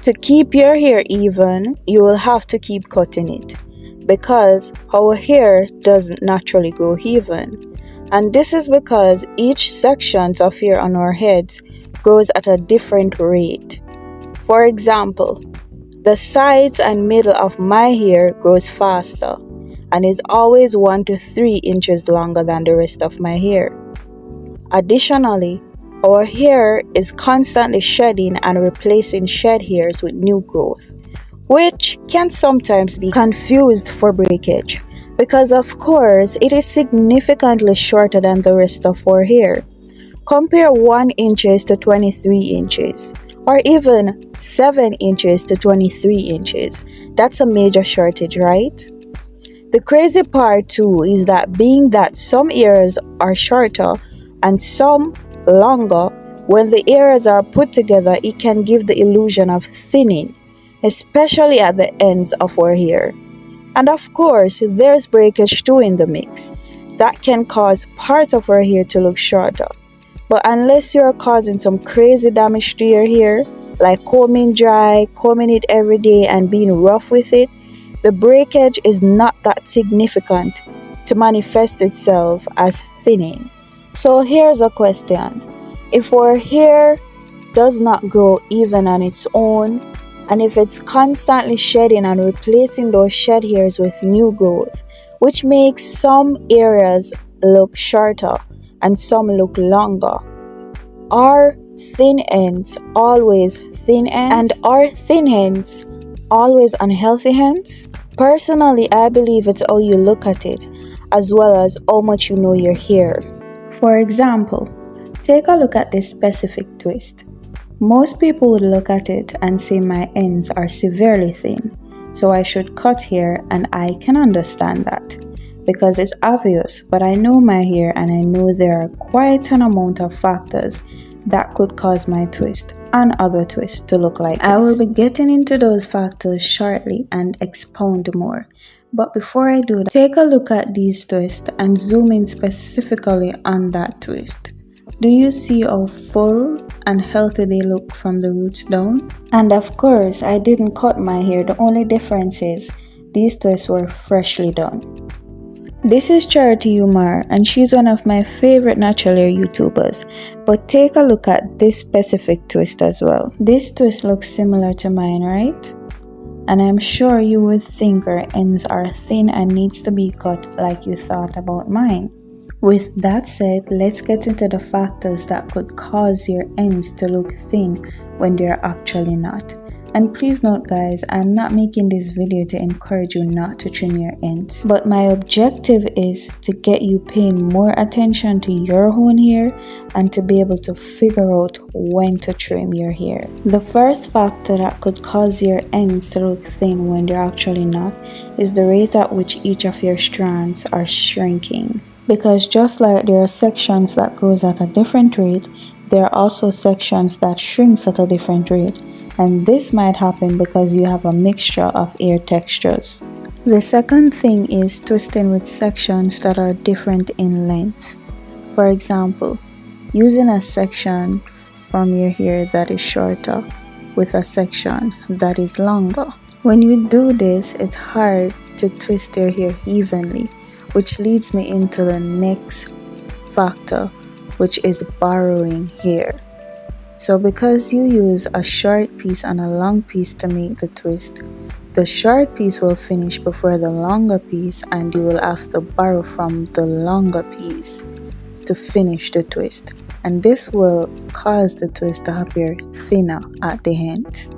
To keep your hair even, you will have to keep cutting it because our hair doesn't naturally grow even. And this is because each section of hair on our heads grows at a different rate. For example, the sides and middle of my hair grows faster and is always 1 to 3 inches longer than the rest of my hair. Additionally, our hair is constantly shedding and replacing shed hairs with new growth, which can sometimes be confused for breakage because of course it is significantly shorter than the rest of our hair. Compare 1 inches to 23 inches or even 7 inches to 23 inches. That's a major shortage, right? The crazy part too is that being that some areas are shorter and some longer, when the areas are put together, it can give the illusion of thinning, especially at the ends of our hair. And of course, there's breakage too in the mix. That can cause parts of our hair to look shorter. But unless you are causing some crazy damage to your hair, like combing dry, combing it every day and being rough with it, the breakage is not that significant to manifest itself as thinning. So here's a question. If our hair does not grow even on its own, and if it's constantly shedding and replacing those shed hairs with new growth, which makes some areas look shorter and some look longer, are thin ends always thin ends? And are thin ends always unhealthy ends? Personally, I believe it's how you look at it, as well as how much you know your hair. For example, take a look at this specific twist. Most people would look at it and say my ends are severely thin, so I should cut hair, and I can understand that because it's obvious, but I know my hair and I know there are quite an amount of factors that could cause my twist and other twists to look like this. I will be getting into those factors shortly and expound more. But before I do that, take a look at these twists and zoom in specifically on that twist. Do you see how full and healthy they look from the roots down? And of course, I didn't cut my hair. The only difference is these twists were freshly done. This is Charity Umar, and she's one of my favorite natural hair YouTubers. But take a look at this specific twist as well. This twist looks similar to mine, right? And I'm sure you would think our ends are thin and needs to be cut like you thought about mine. With that said, let's get into the factors that could cause your ends to look thin when they're actually not. And please note guys, I'm not making this video to encourage you not to trim your ends, but my objective is to get you paying more attention to your own hair and to be able to figure out when to trim your hair. The first factor that could cause your ends to look thin when they're actually not is the rate at which each of your strands are shrinking. Because just like there are sections that grows at a different rate, there are also sections that shrinks at a different rate. And this might happen because you have a mixture of hair textures. The second thing is twisting with sections that are different in length. For example, using a section from your hair that is shorter with a section that is longer. When you do this, it's hard to twist your hair evenly, which leads me into the next factor, which is borrowing hair. So because you use a short piece and a long piece to make the twist, the short piece will finish before the longer piece and you will have to borrow from the longer piece to finish the twist. And this will cause the twist to appear thinner at the end.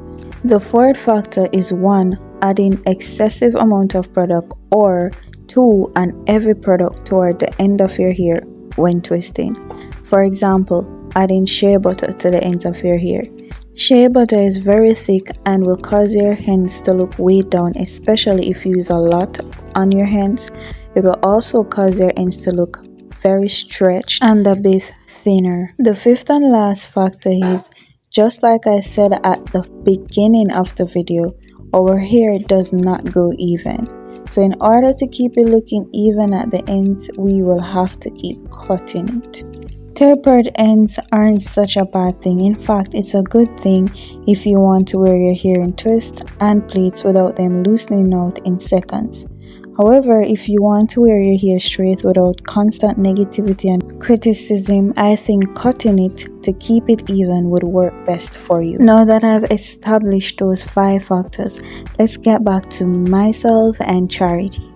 The fourth factor is 1. Adding excessive amount of product, or 2. An heavy product toward the end of your hair when twisting. For example, adding shea butter to the ends of your hair. Shea butter is very thick and will cause your ends to look weighed down, especially if you use a lot on your hands. It will also cause your ends to look very stretched and a bit thinner. The fifth and last factor is, just like I said at the beginning of the video, our hair does not grow even. So in order to keep it looking even at the ends, we will have to keep cutting it. Tapered ends aren't such a bad thing. In fact, it's a good thing if you want to wear your hair in twists and plaits without them loosening out in seconds. However, if you want to wear your hair straight without constant negativity and criticism, I think cutting it to keep it even would work best for you. Now that I've established those 5 factors, let's get back to myself and Charity.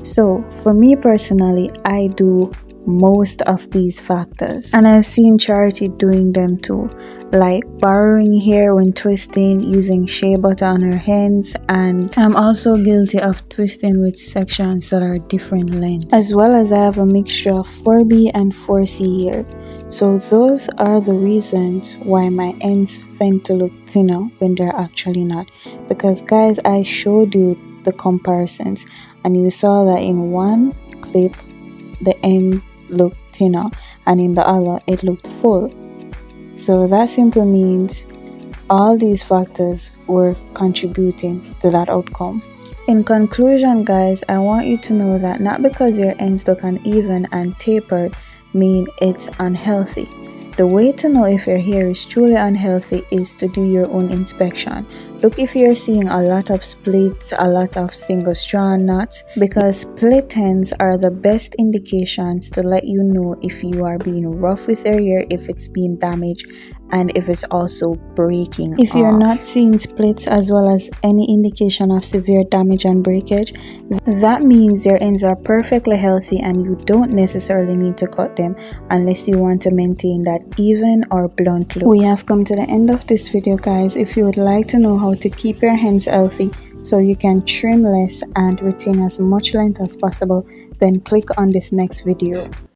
So, for me personally, I do most of these factors, and I've seen Charity doing them too, like borrowing hair when twisting, using shea butter on her hands, and I'm also guilty of twisting with sections that are different lengths, as well as I have a mixture of 4B and 4C hair. So those are the reasons why my ends tend to look thinner when they're actually not, because guys, I showed you the comparisons and you saw that in one clip the end looked thinner and in the other it looked full. So that simply means all these factors were contributing to that outcome. In conclusion, guys, I want you to know that not because your ends look uneven and tapered mean it's unhealthy. The way to know if your hair is truly unhealthy is to do your own inspection. Look if you're seeing a lot of splits, a lot of single strand knots, because split ends are the best indications to let you know if you are being rough with your hair, if it's being damaged, and if it's also breaking. If you're not seeing splits as well as any indication of severe damage and breakage, that means your ends are perfectly healthy and you don't necessarily need to cut them unless you want to maintain that even or blunt look. We have come to the end of this video, guys. If you would like to know how to keep your ends healthy so you can trim less and retain as much length as possible, then click on this next video.